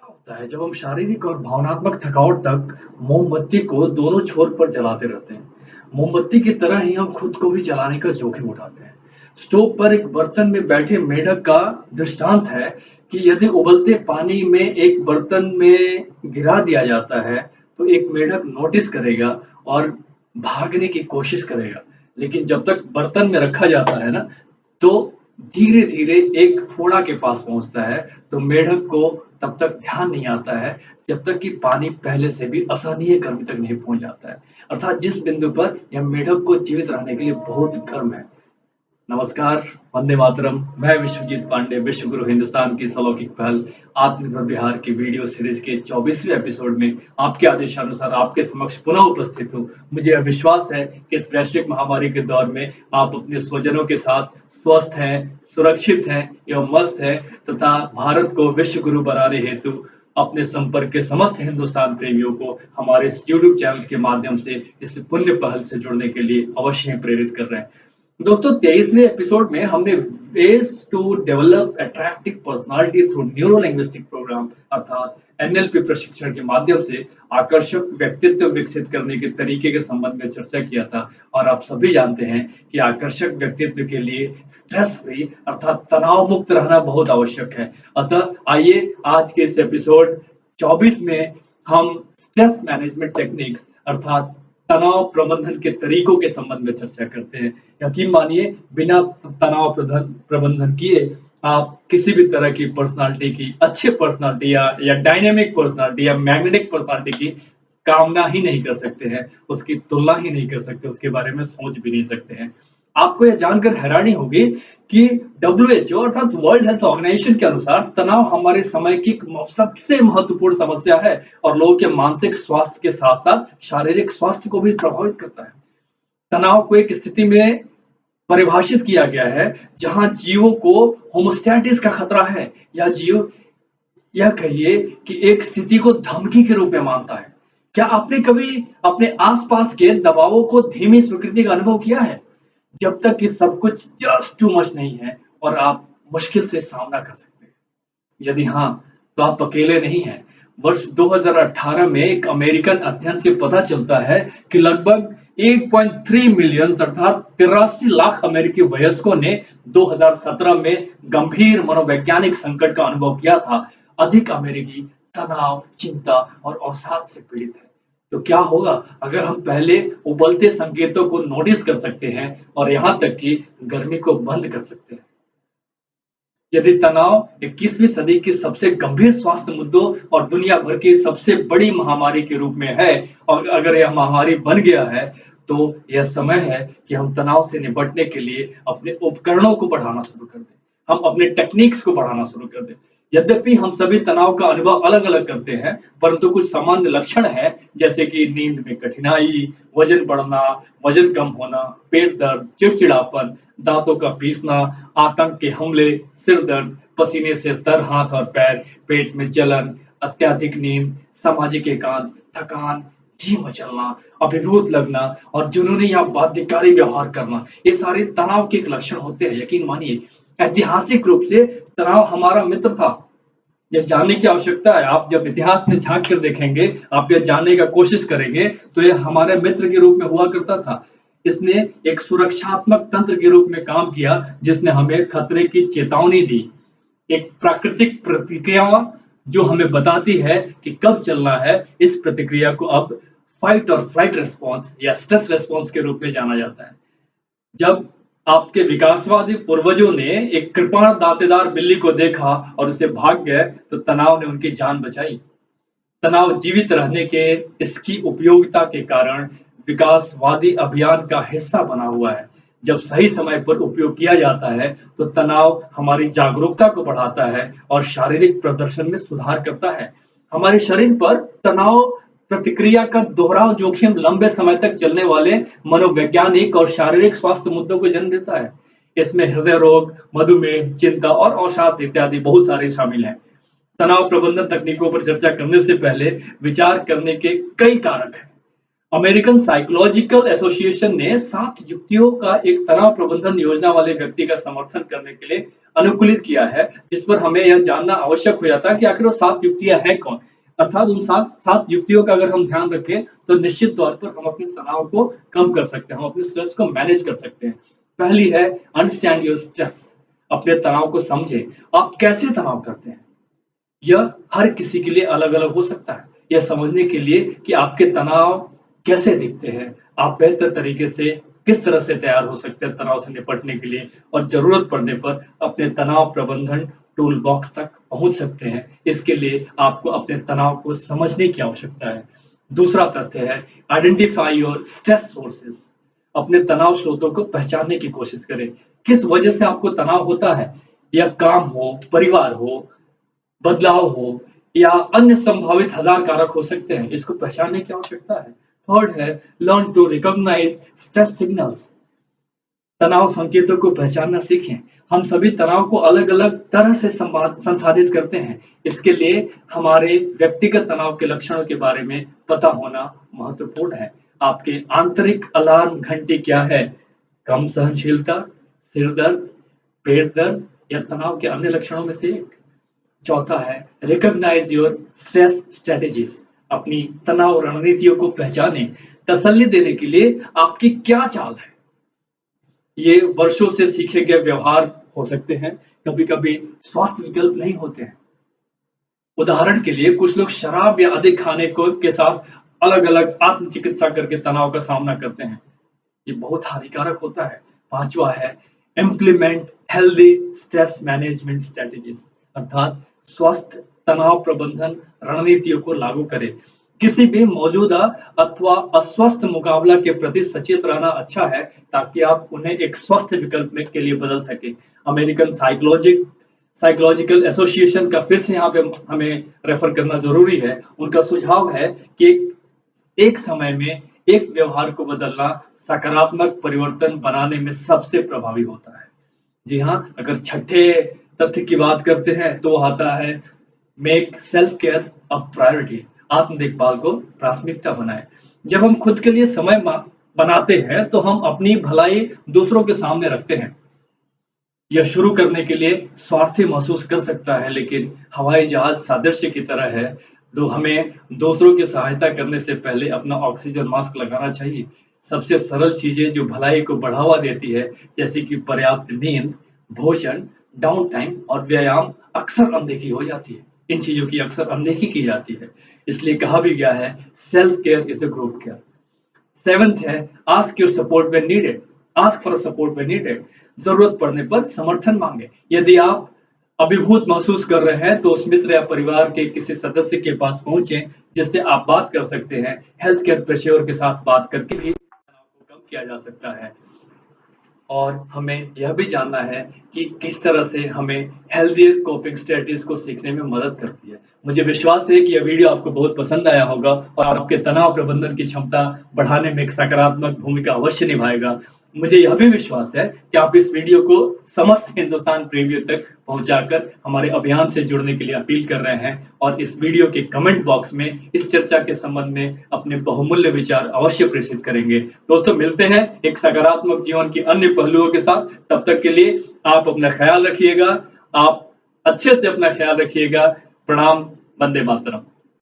होता है जब हम शारीरिक और भावनात्मक थकावट तक मोमबत्ती को दोनों छोर पर जलाते रहते हैं। मोमबत्ती की तरह ही हम खुद को भी जलाने का जोखिम उठाते हैं। स्टोव पर एक बर्तन में बैठे मेढक का दृष्टांत है कि यदि उबलते पानी में एक बर्तन में गिरा दिया जाता है तो एक मेढक नोटिस करेगा और भागने की कोशिश करेगा। लेकिन जब तक बर्तन में रखा जाता है ना, तो धीरे-धीरे एक फोड़ा के पास पहुँचता है, तो मेढक को तब तक ध्यान नहीं आता है, जब तक कि पानी पहले से भी असहनीय गर्मी तक नहीं पहुँच जाता है। अर्थात जिस बिंदु पर यह मेढक को जीवित रहने के लिए बहुत गर्म है। नमस्कार, वंदे मातरम। मैं विश्वजीत पांडे, विश्व गुरु हिंदुस्तान की इस अलौकिक पहल आत्मनिर्भर बिहार की वीडियो सीरीज के 24वें एपिसोड में आपके आदेशानुसार आपके समक्ष पुनः उपस्थित हूँ। मुझे यह विश्वास है कि इस वैश्विक महामारी के दौर में आप अपने स्वजनों के साथ स्वस्थ हैं, सुरक्षित हैं एवं मस्त हैं तथा भारत को विश्व गुरु बनाने हेतु अपने संपर्क के समस्त हिंदुस्तान प्रेमियों को हमारे इस यूट्यूब चैनल के माध्यम से इस पुण्य पहल से जुड़ने के लिए अवश्य ही प्रेरित कर रहे हैं। दोस्तों 23वें एपिसोड में हमने ways to develop attractive personality through neuro linguistic program अर्थात एनएलपी प्रशिक्षण के माध्यम से आकर्षक व्यक्तित्व विकसित करने के तरीके के संबंध में चर्चा किया था। और आप सभी जानते हैं कि आकर्षक व्यक्तित्व के लिए स्ट्रेस फ्री अर्थात तनाव मुक्त रहना बहुत आवश्यक है। अतः आइए आज के इस एपिसोड 24 में हम स्ट्रेस मैनेजमेंट टेक्निक्स अर्थात तनाव प्रबंधन के तरीकों के संबंध में चर्चा करते हैं। यकीन मानिए बिना तनाव प्रबंधन किए आप किसी भी तरह की पर्सनालिटी की अच्छे पर्सनालिटी या डायनेमिक पर्सनालिटी या मैग्नेटिक पर्सनालिटी की कामना ही नहीं कर सकते हैं, उसकी तुलना ही नहीं कर सकते, उसके बारे में सोच भी नहीं सकते हैं। आपको यह जानकर हैरानी होगी कि WHO अर्थात वर्ल्ड हेल्थ ऑर्गेनाइजेशन के अनुसार तनाव हमारे समय की सबसे महत्वपूर्ण समस्या है और लोगों के मानसिक स्वास्थ्य के साथ साथ शारीरिक स्वास्थ्य को भी प्रभावित करता है। तनाव को एक स्थिति में परिभाषित किया गया है जहां जीवों को होमोस्टैटिस का खतरा है या जीव यह कहिए कि एक स्थिति को धमकी के रूप में मानता है। क्या आपने कभी अपने आसपास के दबावों को धीमी स्वीकृति का अनुभव किया है? जब तक कि सब कुछ जस्ट टू मच नहीं है और आप मुश्किल से सामना कर सकते हैं। यदि हाँ, तो आप अकेले नहीं हैं। वर्ष 2018 में एक अमेरिकन अध्ययन से पता चलता है कि लगभग 8.3 मिलियन अर्थात 83 लाख अमेरिकी वयस्कों ने 2017 में गंभीर मनोवैज्ञानिक संकट का अनुभव किया था। अधिक अमेरिकी तनाव, चिंता और अवसाद से पीड़ित है। तो क्या होगा अगर हम पहले उबलते संकेतों को नोटिस कर सकते हैं और यहाँ तक कि गर्मी को बंद कर सकते हैं। यदि तनाव 21वीं सदी के सबसे गंभीर स्वास्थ्य मुद्दों और दुनिया भर की सबसे बड़ी महामारी के रूप में है और अगर यह महामारी बन गया है तो यह समय है कि हम तनाव से निपटने के लिए अपने उपकरणों को बढ़ाना शुरू कर दें, हम अपने टेक्निक्स को बढ़ाना शुरू कर दें। यद्यपि हम सभी तनाव का अनुभव अलग-अलग करते हैं, परंतु कुछ सामान्य लक्षण हैं जैसे कि नींद में कठिनाई, वजन बढ़ना, वजन कम होना, पेट दर्द, चिड़चिड़ापन, दांतों का पीसना, आतंक के हमले, सिर दर्द, पसीने से तर हाथ और पैर, पेट में जलन, अत्यधिक नींद, सामाजिक एकांत, थकान, जी मचलना, अभिभूत लगना और जुनूनी या बाध्यकारी व्यवहार करना, ये सारे तनाव के एक लक्षण होते हैं। यकीन मानिए ऐतिहासिक रूप से तनाव हमारा मित्र था। यह जानने की आवश्यकता है, आप जब इतिहास में झांक कर देखेंगे, आप यह जानने का कोशिश करेंगे तो यह हमारे मित्र के रूप में हुआ करता था। इसने एक सुरक्षात्मक तंत्र के रूप में काम किया जिसने हमें खतरे की चेतावनी दी। एक प्राकृतिक प्रतिक्रिया जो हमें बताती है कि कब चलना है। इस प्रतिक्रिया को अब फाइट और फ्लाइट रिस्पॉन्स या स्ट्रेस रिस्पॉन्स के रूप में जाना जाता है। जब आपके विकासवादी पूर्वजों ने एक कृपाण दांतेदार बिल्ली को देखा और उसे भाग गए तो तनाव ने उनकी जान बचाई। तनाव जीवित रहने के इसकी उपयोगिता के कारण विकासवादी अभियान का हिस्सा बना हुआ है। जब सही समय पर उपयोग किया जाता है तो तनाव हमारी जागरूकता को बढ़ाता है और शारीरिक प्रदर्शन में सुधार करता है। हमारे शरीर पर तनाव प्रतिक्रिया का दोहराव जोखिम लंबे समय तक चलने वाले मनोवैज्ञानिक और शारीरिक स्वास्थ्य मुद्दों को जन्म देता है। इसमें हृदय रोग, मधुमेह, चिंता और अवसाद इत्यादि बहुत सारे शामिल हैं। तनाव प्रबंधन तकनीकों पर चर्चा करने से पहले विचार करने के कई कारक हैं। अमेरिकन साइकोलॉजिकल एसोसिएशन ने 7 युक्तियों का एक तनाव प्रबंधन योजना वाले व्यक्ति का समर्थन करने के लिए अनुकूलित किया है, जिस पर हमें यह जानना आवश्यक हो जाता है कि आखिर वो 7 युक्तियाँ हैं कौन? अर्थात उन 7 युक्तियों का अगर हम ध्यान रखें, तो निश्चित तौर पर हम अपने तनाव को कम कर सकते हैं, हम अपने स्ट्रेस को मैनेज कर सकते हैं। पहली है अंडरस्टैंड योर स्ट्रेस, अपने तनाव को समझें। आप कैसे तनाव करते हैं? यह हर किसी के लिए अलग-अलग हो सकता है। यह समझने के लिए कि आपके तनाव कैसे दिखते हैं, आप बेहतर तरीके से किस तरह से तैयार हो सकते हैं तनाव से निपटने के लिए और ज़रूरत पड़ने पर अपने तनाव प्रबंधन टूल बॉक्स तक पहुँच सकते हैं। इसके लिए आपको अपने तनाव को समझने की आवश्यकता है। दूसरा तथ्य है आइडेंटिफाई योर स्ट्रेस सोर्सेज़, अपने तनाव स्रोतों को पहचानने की कोशिश करें। किस वजह से आपको तनाव होता है? या काम हो, परिवार हो, बदलाव हो या अन्य संभावित हजार कारक हो सकते हैं, इसको पहचानने की आवश्यकता है। थर्ड है learn to recognise stress signals, तनाव संकेतों को पहचानना सीखें। हम सभी तनाव को अलग-अलग तरह से संसाधित करते हैं। इसके लिए हमारे व्यक्तिगत तनाव के लक्षणों के बारे में पता होना महत्वपूर्ण है। आपके आंतरिक अलार्म घंटी क्या है? कम सहनशीलता, सिर दर्द, पेट दर्द या तनाव के अन्य लक्षणों में से एक? चौथा है रिकॉग्नाइज योर स्ट्रेस स्ट्रेटेजीज, अपनी तनाव रणनीतियों को पहचानें। तसल्ली देने के लिए आपकी क्या चाल है? ये वर्षों से सीखे गए व्यवहार हो सकते हैं, कभी-कभी स्वास्थ्य विकल्प नहीं होते हैं। उदाहरण के लिए कुछ लोग शराब या अधिक खाने को के साथ अलग-अलग आत्म चिकित्सा करके तनाव का सामना करते हैं। ये बहुत हानिकारक होता है। पांचवा है implement healthy stress management strategies, अर्थात स्वस्थ तनाव प्रबंधन रणनीतियों को लागू करें। किसी भी मौजूदा अथवा अस्वस्थ मुकाबला के प्रति सचेत रहना अच्छा है, ताकि आप उन्हें एक स्वस्थ विकल्प में के लिए बदल सके। अमेरिकन साइकोलॉजिकल एसोसिएशन का फिर से यहाँ पे हमें रेफर करना जरूरी है। उनका सुझाव है कि एक समय में एक व्यवहार को बदलना सकारात्मक परिवर्तन बनाने में सबसे प्रभावी होता है। जी हाँ, अगर छठे तथ्य की बात करते हैं तो वो आता है make self care a priority, आत्म देखभाल को प्राथमिकता बनाएं। जब हम खुद के लिए समय बनाते हैं तो हम अपनी भलाई दूसरों के सामने रखते हैं। यह शुरू करने के लिए स्वार्थी महसूस कर सकता है, लेकिन हवाई जहाज सादृश्य की तरह है। तो हमें दूसरों की सहायता करने से पहले अपना ऑक्सीजन मास्क लगाना चाहिए। सबसे सरल चीजें जो भलाई को बढ़ावा देती है, जैसे कि पर्याप्त नींद, भोजन, डाउन टाइम और व्यायाम, अक्सर अनदेखी हो जाती है। इन चीजों की अक्सर अनदेखी की जाती है। इसलिए कहा भी गया है self care is the group care. Seventh है ask your support when needed, ask for support when needed, जरूरत पड़ने पर समर्थन मांगे। यदि आप अभिभूत महसूस कर रहे हैं तो उस मित्र या परिवार के किसी सदस्य के पास पहुंचे जिससे आप बात कर सकते हैं। हेल्थ केयर पेशेवर के साथ बात करके भी तनाव को कम किया जा सकता है। और हमें यह भी जानना है कि किस तरह से हमें हेल्थियर कोपिंग स्ट्रेटजीज को सीखने में मदद करती है। मुझे विश्वास है कि यह वीडियो आपको बहुत पसंद आया होगा और आपके तनाव प्रबंधन की क्षमता बढ़ाने में एक सकारात्मक भूमिका अवश्य निभाएगा। मुझे यह भी विश्वास है कि आप इस वीडियो को समस्त हिंदुस्तान प्रीव्यू तक पहुंचाकर हमारे अभियान से जुड़ने के लिए अपील कर रहे हैं और इस वीडियो के कमेंट बॉक्स में इस चर्चा के संबंध में अपने बहुमूल्य विचार अवश्य प्रेषित करेंगे। दोस्तों, मिलते हैं एक सकारात्मक जीवन के अन्य पहलुओं के साथ। तब तक के लिए आप अपना ख्याल रखिएगा, आप अच्छे से अपना ख्याल रखिएगा। प्रणाम, वंदे मातरम।